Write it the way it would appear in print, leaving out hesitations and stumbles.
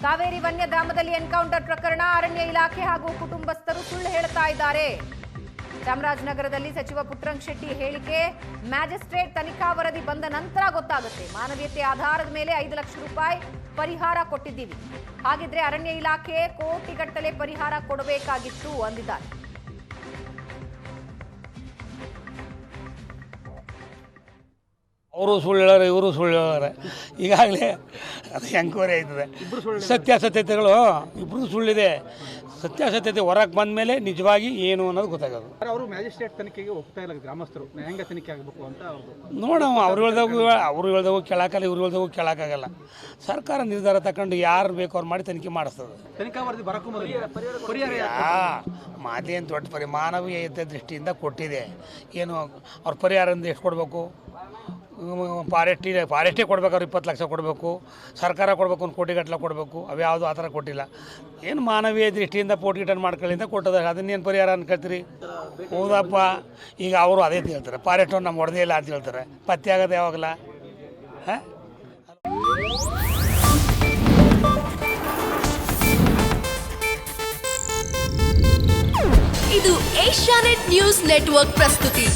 Kaveri ವನ್ಯಧಾಮದಲ್ಲಿ encounter ಪ್ರಕರಣ, ಅರಣ್ಯ ಇಲಾಖೆ ಹಾಗೂ ಕುಟುಂಬಸ್ಥರು ಸುಳ್ಳು ಹೇಳ್ತಾ ಇದ್ದಾರೆ. ಚಾಮರಾಜನಗರದಲ್ಲಿ ಸಚಿವ ಪುಟ್ಟರಂಗ ಶೆಟ್ಟಿ ಹೇಳಿಕೆ, ಮ್ಯಾಜಿಸ್ಟ್ರೇಟ್ ತನಿಖಾ ವರದಿ ಬಂದ ನಂತರ ಗೊತ್ತಾಗುತ್ತೆ. ಮಾನವೀಯತೆ ಆಧಾರದ ಮೇಲೆ 5 ಲಕ್ಷ ರೂಪಾಯಿ ಪರಿಹಾರ ಕೊಟ್ಟಿದ್ದೀವಿ. ಹಾಗಿದ್ರೆ ಅರಣ್ಯ ಇಲಾಖೆ ಕೋಟಿಗಟ್ಟಲೆ ಪರಿಹಾರ ಕೊಡಬೇಕಾಗಿತ್ತು ಅಂದಿದ್ದಾರೆ. ಅವರು ಸುಳ್ಳು ಹೇಳೋರು, ಇವರು ಸುಳ್ಳು ಹೇಳೋರೆ. ಈಗಾಗಲೇ ಅದು ಎಂಕ್ವೈರಿ ಆಯ್ತದೆ. ಸತ್ಯಾಸತ್ಯತೆಗಳು ಇಬ್ಬರು ಸುಳ್ಳಿದೆ. ಸತ್ಯಾಸತ್ಯತೆ ಹೊರಗೆ ಬಂದ ಮೇಲೆ ನಿಜವಾಗಿ ಏನು ಅನ್ನೋದು ಗೊತ್ತಾಗೋದು. ಅವರು ಮ್ಯಾಜಿಸ್ಟ್ರೇಟ್ ತನಿಖೆಗೆ ಹೋಗ್ತಾ ಇಲ್ಲ, ಗ್ರಾಮಸ್ಥರು ನ್ಯಾಯಾಂಗ ತನಿಖೆ ಆಗಬೇಕು ಅಂತ ನೋಡೋಣ. ಅವ್ರು ಹೇಳ್ದಾಗೂ ಕೇಳೋಕ್ಕಲ್ಲ, ಇವ್ರು ಹೇಳ್ದಾಗೂ ಕೇಳೋಕ್ಕಾಗಲ್ಲ. ಸರ್ಕಾರ ನಿರ್ಧಾರ ತಗೊಂಡು ಯಾರು ಬೇಕು ಅವ್ರು ಮಾಡಿ ತನಿಖೆ ಮಾಡಿಸ್ತದೆ. ತನಿಖಾ ವರದಿ ಬರೋಕ್ಕೂ ಮೊದಲು ಪರಿಹಾರ ಮಾದೇನು ದೊಡ್ಡ ಮಾನವೀಯತೆ ದೃಷ್ಟಿಯಿಂದ ಕೊಟ್ಟಿದೆ. ಏನು ಅವ್ರ ಪರಿಹಾರ ಎಷ್ಟು ಕೊಡಬೇಕು? ಫಾರೆಸ್ಟೇ ಕೊಡಬೇಕು, ಅವ್ರು 20 ಲಕ್ಷ ಕೊಡಬೇಕು. ಸರ್ಕಾರ ಕೊಡಬೇಕು, 1 ಕೋಟಿಗಟ್ಟಲೆ ಕೊಡಬೇಕು. ಅವ್ಯಾವುದು ಆ ಥರ ಕೊಟ್ಟಿಲ್ಲ. ಏನು ಮಾನವೀಯ ದೃಷ್ಟಿಯಿಂದ ಪೋರ್ಟ್ಗಿಟನ್ ಮಾಡ್ಕೊಳ್ಳಿಂದ ಕೊಟ್ಟದ, ಅದನ್ನೇನು ಪರಿಹಾರ ಅನ್ಕೊಳ್ತೀರಿ? ಹೌದಪ್ಪ. ಈಗ ಅವರು ಅದೇ ಹೇಳ್ತಾರೆ, ಫಾರೆಸ್ಟ್ ಅವ್ರು ನಮ್ಗೆ ಹೊಡೆದೇ ಇಲ್ಲ ಅಂತ ಹೇಳ್ತಾರೆ. ಪತ್ತೆ ಆಗೋದು ಯಾವಾಗಲ್ಲ? ಹಾಂ, ಇದು ಏಷ್ಯಾನೆಟ್ ನ್ಯೂಸ್ ನೆಟ್ವರ್ಕ್ ಪ್ರಸ್ತುತಿ.